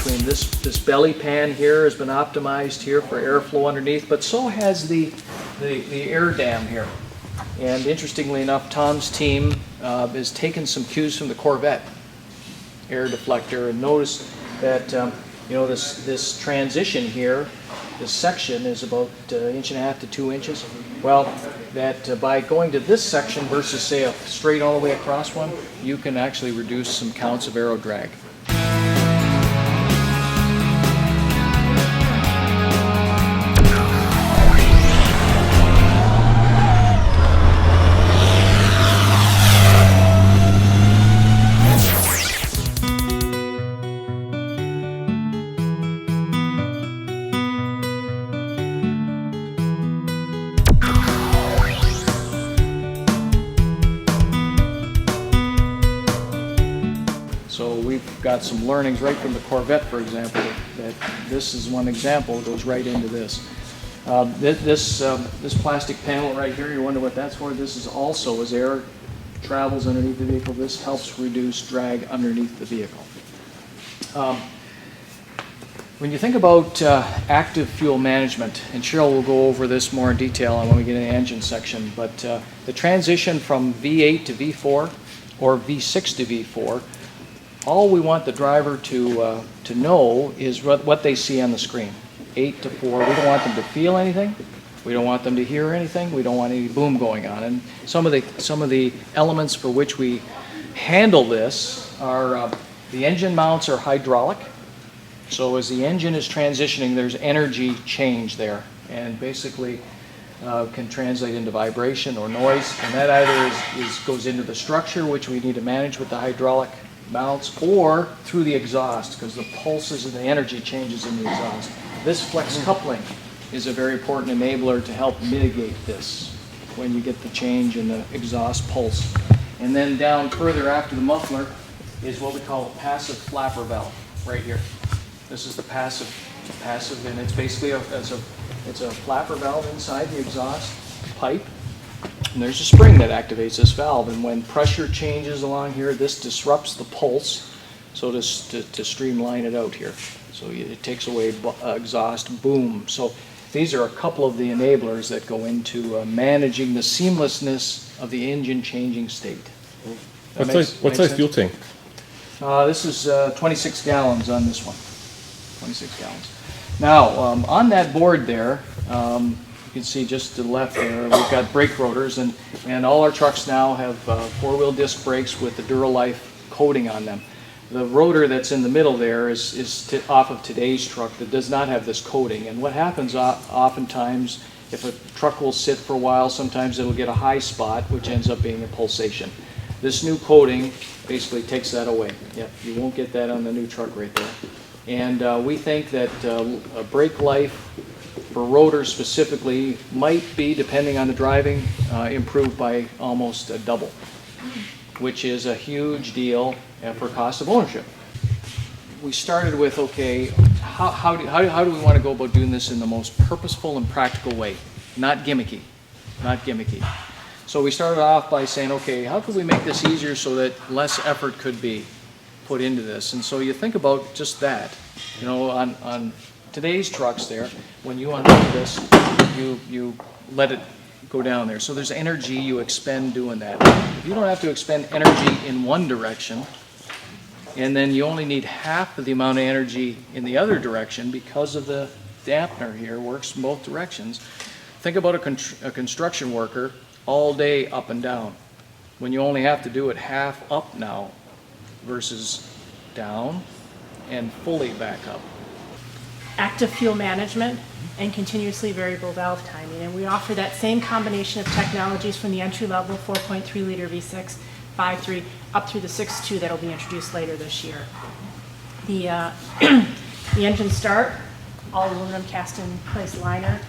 between this belly pan here has been optimized here for airflow underneath, but so has the air dam here. And interestingly enough, Tom's team has taken some cues from the Corvette air deflector, and notice that this transition here, this section is about 1.5 to 2 inches. Well, that by going to this section versus say a straight all the way across one, you can actually reduce some counts of aero drag. So we've got some learnings right from the Corvette, for example, that this is one example, goes right into this. This plastic panel right here, you wonder what that's for? This is also, as air travels underneath the vehicle, this helps reduce drag underneath the vehicle. When you think about active fuel management, and Cheryl will go over this more in detail when we get in the engine section, but the transition from V8 to V4 or V6 to V4, all we want the driver to know is what they see on the screen. 8 to 4, we don't want them to feel anything, we don't want them to hear anything, we don't want any boom going on. And some of the elements for which we handle this are the engine mounts are hydraulic. So as the engine is transitioning, there's energy change there, and basically can translate into vibration or noise, and that either goes into the structure, which we need to manage with the hydraulic mounts, or through the exhaust, because the pulses and the energy changes in the exhaust. This flex coupling is a very important enabler to help mitigate this when you get the change in the exhaust pulse. And then down further after the muffler is what we call a passive flapper valve right here. This is the passive, and it's basically it's a flapper valve inside the exhaust pipe. And there's a spring that activates this valve, and when pressure changes along here, this disrupts the pulse, so to streamline it out here. So it takes away exhaust boom. So these are a couple of the enablers that go into managing the seamlessness of the engine changing state. What size fuel tank? This is 26 gallons on this one. 26 gallons. Now, on that board there, you can see just to the left there, we've got brake rotors, and all our trucks now have four-wheel disc brakes with the Duralife coating on them. The rotor that's in the middle there is off of today's truck that does not have this coating. And what happens oftentimes, if a truck will sit for a while, sometimes it'll get a high spot, which ends up being a pulsation. This new coating basically takes that away. Yep, you won't get that on the new truck right there. And we think that a brake life for rotors specifically might be, depending on the driving, improved by almost a double, which is a huge deal for cost of ownership. We started with, okay, how do we want to go about doing this in the most purposeful and practical way, not gimmicky, not gimmicky. So we started off by saying, okay, how could we make this easier so that less effort could be put into this? And so you think about just that, you know, on today's trucks there, when you unload this, you let it go down there. So there's energy you expend doing that. If you don't have to expend energy in one direction, and then you only need half of the amount of energy in the other direction because of the dampener here, works in both directions. Think about a construction worker all day up and down, when you only have to do it half up now versus down and fully back up. Active fuel management and continuously variable valve timing. And we offer that same combination of technologies from the entry-level 4.3 liter V6, 5.3, up through the 6.2 that will be introduced later this year. The engine start, all aluminum cast-in-place liner.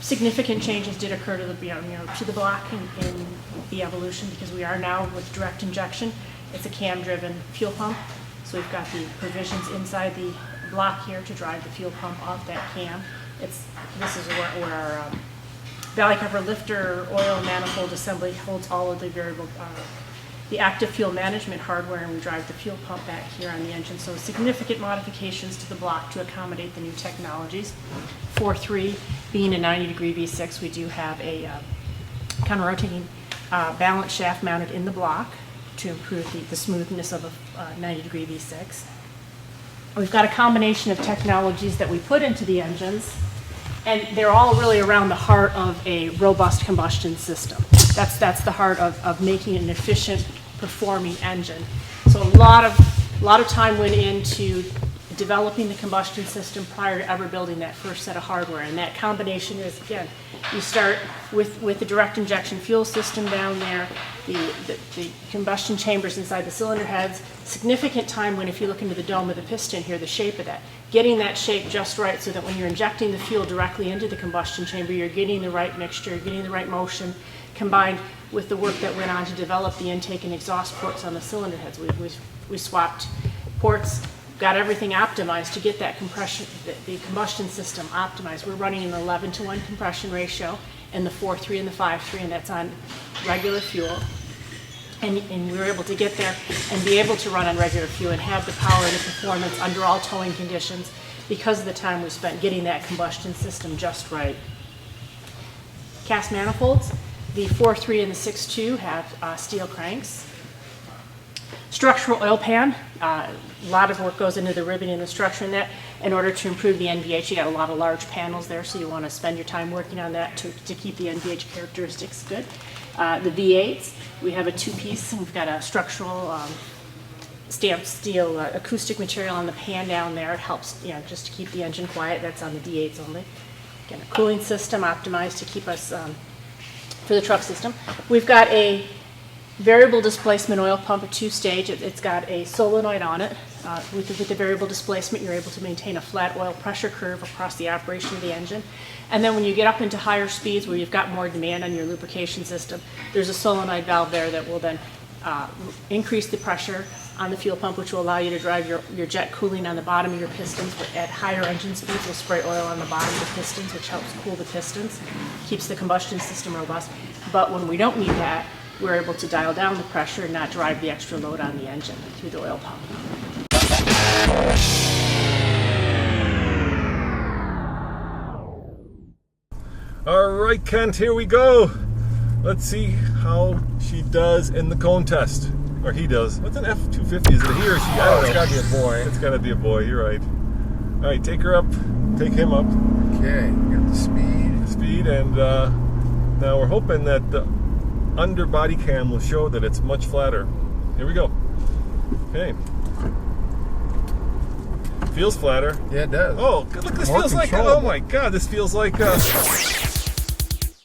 Significant changes did occur to the block in the evolution, because we are now with direct injection. It's a cam-driven fuel pump, so we've got the provisions inside the block here to drive the fuel pump off that cam. This is where our valley cover lifter oil manifold assembly holds all of the variable the active fuel management hardware, and we drive the fuel pump back here on the engine. So significant modifications to the block to accommodate the new technologies. 4.3 being a 90-degree V6, we do have a counter-rotating balance shaft mounted in the block to improve the smoothness of a 90-degree V6. We've got a combination of technologies that we put into the engines, and they're all really around the heart of a robust combustion system. That's the heart of making an efficient performing engine. So a lot of time went into developing the combustion system prior to ever building that first set of hardware. And that combination is, again, you start with the direct injection fuel system down there, the combustion chambers inside the cylinder heads. Significant time when, if you look into the dome of the piston here, the shape of that, getting that shape just right so that when you're injecting the fuel directly into the combustion chamber, you're getting the right mixture, getting the right motion, combined with the work that went on to develop the intake and exhaust ports on the cylinder heads. We swapped ports, got everything optimized to get that compression, the combustion system optimized. We're running an 11-to-1 compression ratio in the 4.3 and the 5.3, and that's on regular fuel. And we were able to get there and be able to run on regular fuel and have the power and the performance under all towing conditions because of the time we spent getting that combustion system just right. Cast manifolds, the 4.3 and the 6.2 have steel cranks. Structural oil pan, a lot of work goes into the ribbing and the structure in that. In order to improve the NVH, you got a lot of large panels there, so you want to spend your time working on that to keep the NVH characteristics good. The V8s, we have a two-piece, and we've got a structural stamped steel acoustic material on the pan down there. It helps, just to keep the engine quiet. That's on the V8s only. Again, a cooling system optimized to keep us for the truck system. We've got a variable displacement oil pump, a two-stage. It's got a solenoid on it. With the variable displacement, you're able to maintain a flat oil pressure curve across the operation of the engine. And then when you get up into higher speeds where you've got more demand on your lubrication system, there's a solenoid valve there that will then increase the pressure on the fuel pump, which will allow you to drive your jet cooling on the bottom of your pistons. But at higher engine speeds, we'll spray oil on the bottom of the pistons, which helps cool the pistons, keeps the combustion system robust. But when we don't need that, we're able to dial down the pressure and not drive the extra load on the engine through the oil pump. All right, Kent, here we go. Let's see how she does in the cone test. Or he does. What's an F-250? Is it he or she? I don't know. It's gotta be a boy. It's gotta be a boy, you're right. All right, take her up. Take him up. Okay, get the speed. Speed, and now we're hoping that the underbody cam will show that it's much flatter. Here we go. Okay. Feels flatter. Yeah, it does. Oh, look, this More feels like, oh controllable. my God, this feels like